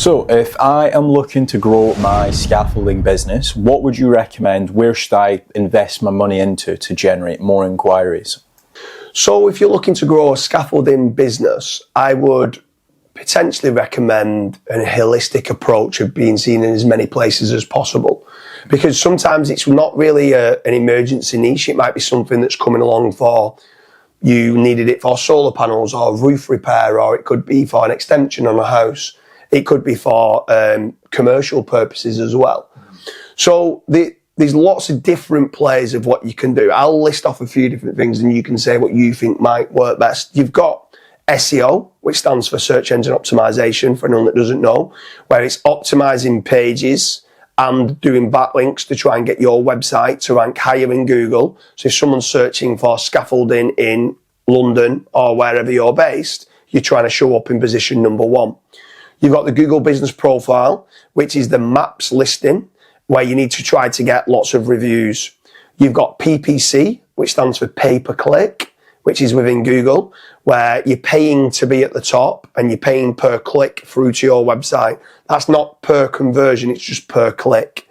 So if I am looking to grow my scaffolding business, what would you recommend? Where should I invest my money into to generate more inquiries? So if you're looking to grow a scaffolding business, I would potentially recommend a holistic approach of being seen in as many places as possible. Because sometimes it's not really an emergency niche. It might be something that's coming along for, you needed it for solar panels or roof repair, or it could be for an extension on a house. It could be for commercial purposes as well. So there's lots of different plays of what you can do. I'll list off a few different things and you can say what you think might work best. You've got SEO, which stands for search engine optimization, for anyone that doesn't know, where it's optimizing pages and doing backlinks to try and get your website to rank higher in Google. So if someone's searching for scaffolding in London or wherever you're based, you're trying to show up in position number 1. You've got the Google Business Profile, which is the maps listing, where you need to try to get lots of reviews. You've got PPC, which stands for pay-per-click, which is within Google, where you're paying to be at the top and you're paying per click through to your website. That's not per conversion, it's just per click.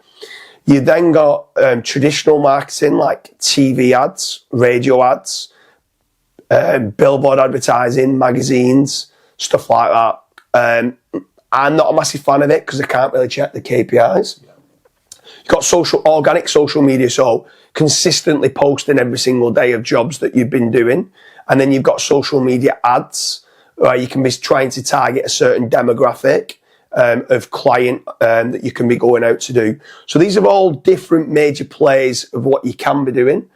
You then got traditional marketing like TV ads, radio ads, billboard advertising, magazines, stuff like that. I'm not a massive fan of it because I can't really check the KPIs. You've got organic social media, so consistently posting every single day of jobs that you've been doing. And then you've got social media ads, where you can be trying to target a certain demographic of client that you can be going out to do. So these are all different major plays of what you can be doing.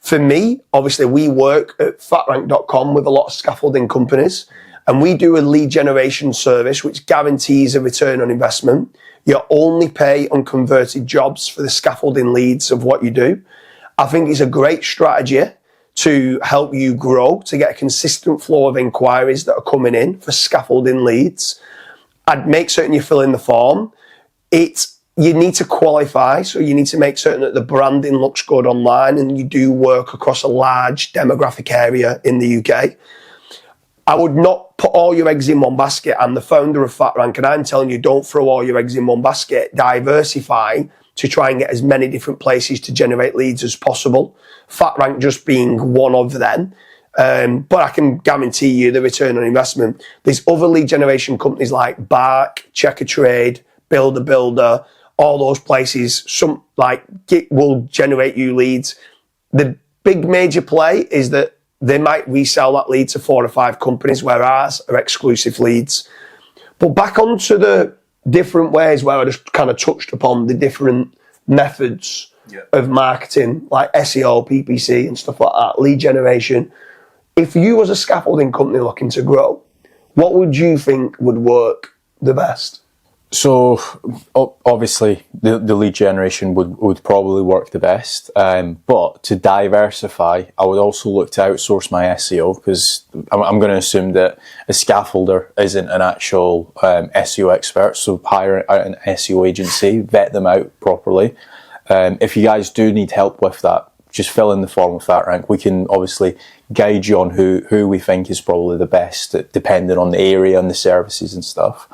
For me, obviously, we work at Fatrank.com with a lot of scaffolding companies, and we do a lead generation service which guarantees a return on investment. You only pay on converted jobs for the scaffolding leads of what you do. I think it's a great strategy to help you grow, to get a consistent flow of inquiries that are coming in for scaffolding leads. I'd make certain you fill in the form. You need to qualify, so you need to make certain that the branding looks good online and you do work across a large demographic area in the UK. I would not put all your eggs in one basket. I'm the founder of Fatrank, and I'm telling you, don't throw all your eggs in one basket. Diversify to try and get as many different places to generate leads as possible. Fatrank just being one of them. But I can guarantee you the return on investment. There's other lead generation companies like Bark, Checker Trade, Builder, all those places. Some like Git will generate you leads. The big major play is that they might resell that lead to 4 or 5 companies, where ours are exclusive leads. But back onto the different ways where I just kind of touched upon the different methods of marketing, like SEO, PPC and stuff like that, lead generation. If you was a scaffolding company looking to grow, what would you think would work the best? So obviously the lead generation would probably work the best, but to diversify, I would also look to outsource my SEO, because I'm going to assume that a scaffolder isn't an actual SEO expert, so hire an SEO agency, vet them out properly. If you guys do need help with that, just fill in the form with Fatrank. We can obviously guide you on who we think is probably the best, depending on the area and the services and stuff.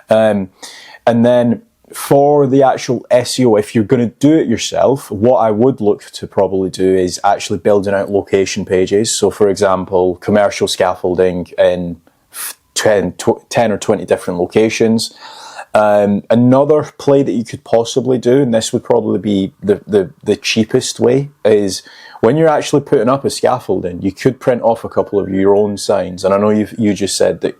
And then for the actual SEO, if you're going to do it yourself, what I would look to probably do is actually building out location pages. So for example, commercial scaffolding in 10 or 20 different locations. Another play that you could possibly do, and this would probably be the cheapest way, is when you're actually putting up a scaffolding, you could print off a couple of your own signs. And I know you just said that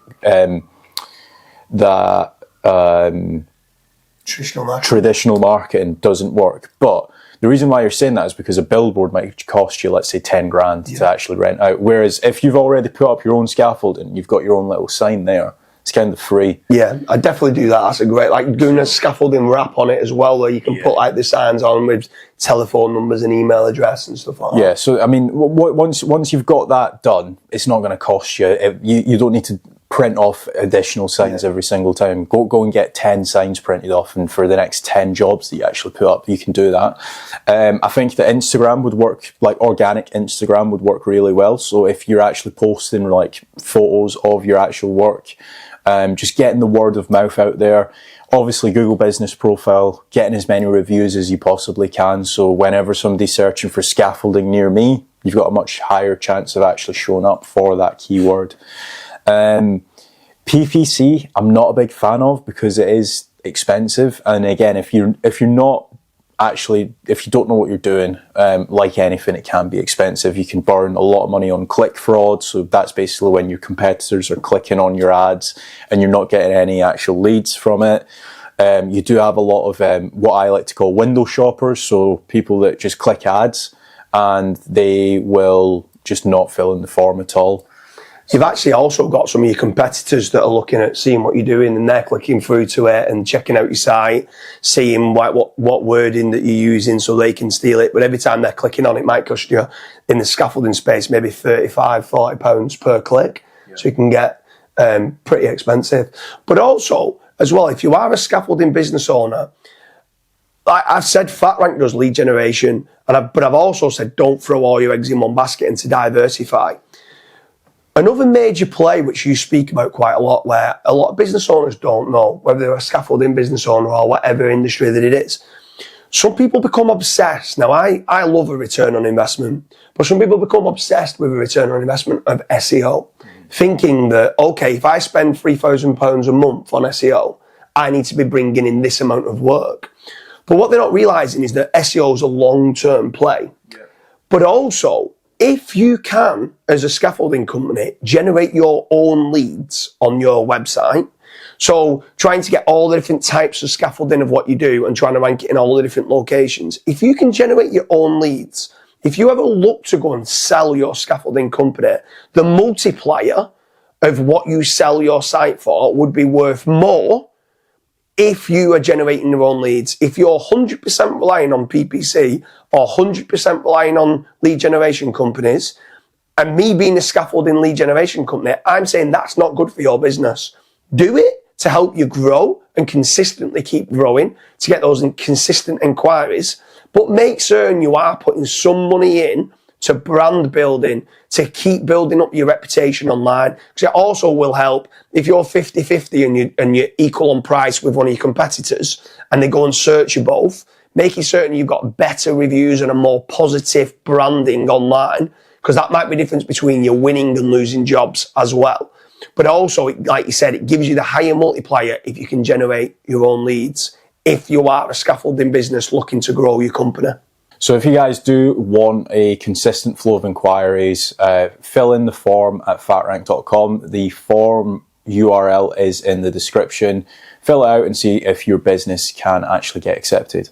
traditional marketing doesn't work, but the reason why you're saying that is because a billboard might cost you, let's say, 10 grand to actually rent out. Whereas if you've already put up your own scaffolding, you've got your own little sign there, it's kind of free. Yeah, I definitely do that. That's a great, like doing a scaffolding wrap on it as well, where you can put like the signs on with telephone numbers and email address and stuff like that. Yeah, so I mean, once you've got that done, it's not going to cost you. You don't need to print off additional signs every single time. Go and get 10 signs printed off, and for the next 10 jobs that you actually put up, you can do that. I think that Instagram would work, like organic Instagram would work really well. So if you're actually posting like photos of your actual work, just getting the word of mouth out there. Obviously, Google Business Profile, getting as many reviews as you possibly can. So whenever somebody's searching for scaffolding near me, you've got a much higher chance of actually showing up for that keyword. PPC, I'm not a big fan of because it is expensive. And again, if you don't know what you're doing, like anything, it can be expensive. You can burn a lot of money on click fraud. So that's basically when your competitors are clicking on your ads and you're not getting any actual leads from it. You do have a lot of what I like to call window shoppers. So people that just click ads and they will just not fill in the form at all. You've actually also got some of your competitors that are looking at seeing what you're doing and they're clicking through to it and checking out your site, seeing what wording that you're using so they can steal it. But every time they're clicking on it, might cost you, in the scaffolding space, maybe £35-40 per click. Yeah. So you can get pretty expensive. But also, as well, if you are a scaffolding business owner, I've said Fatrank does lead generation, but I've also said don't throw all your eggs in one basket and to diversify. Another major play which you speak about quite a lot, where a lot of business owners don't know, whether they're a scaffolding business owner or whatever industry that it is. Some people become obsessed. Now, I love a return on investment, but some people become obsessed with a return on investment of SEO, thinking that, okay, if I spend £3,000 a month on SEO, I need to be bringing in this amount of work. But what they're not realising is that SEO is a long-term play. Yeah. But also, if you can, as a scaffolding company, generate your own leads on your website, so trying to get all the different types of scaffolding of what you do and trying to rank it in all the different locations, if you can generate your own leads, if you ever look to go and sell your scaffolding company, the multiplier of what you sell your site for would be worth more if you are generating your own leads. If you're 100% relying on PPC or 100% relying on lead generation companies, and me being a scaffolding lead generation company, I'm saying that's not good for your business. Do it to help you grow and consistently keep growing, to get those consistent inquiries, but make certain you are putting some money in to brand building, to keep building up your reputation online. Because it also will help if you're 50-50 and you're equal on price with one of your competitors and they go and search you both, making certain you've got better reviews and a more positive branding online, because that might be the difference between you winning and losing jobs as well. But also, like you said, it gives you the higher multiplier if you can generate your own leads, if you are a scaffolding business looking to grow your company. So if you guys do want a consistent flow of inquiries, fill in the form at fatrank.com. The form URL is in the description. Fill it out and see if your business can actually get accepted.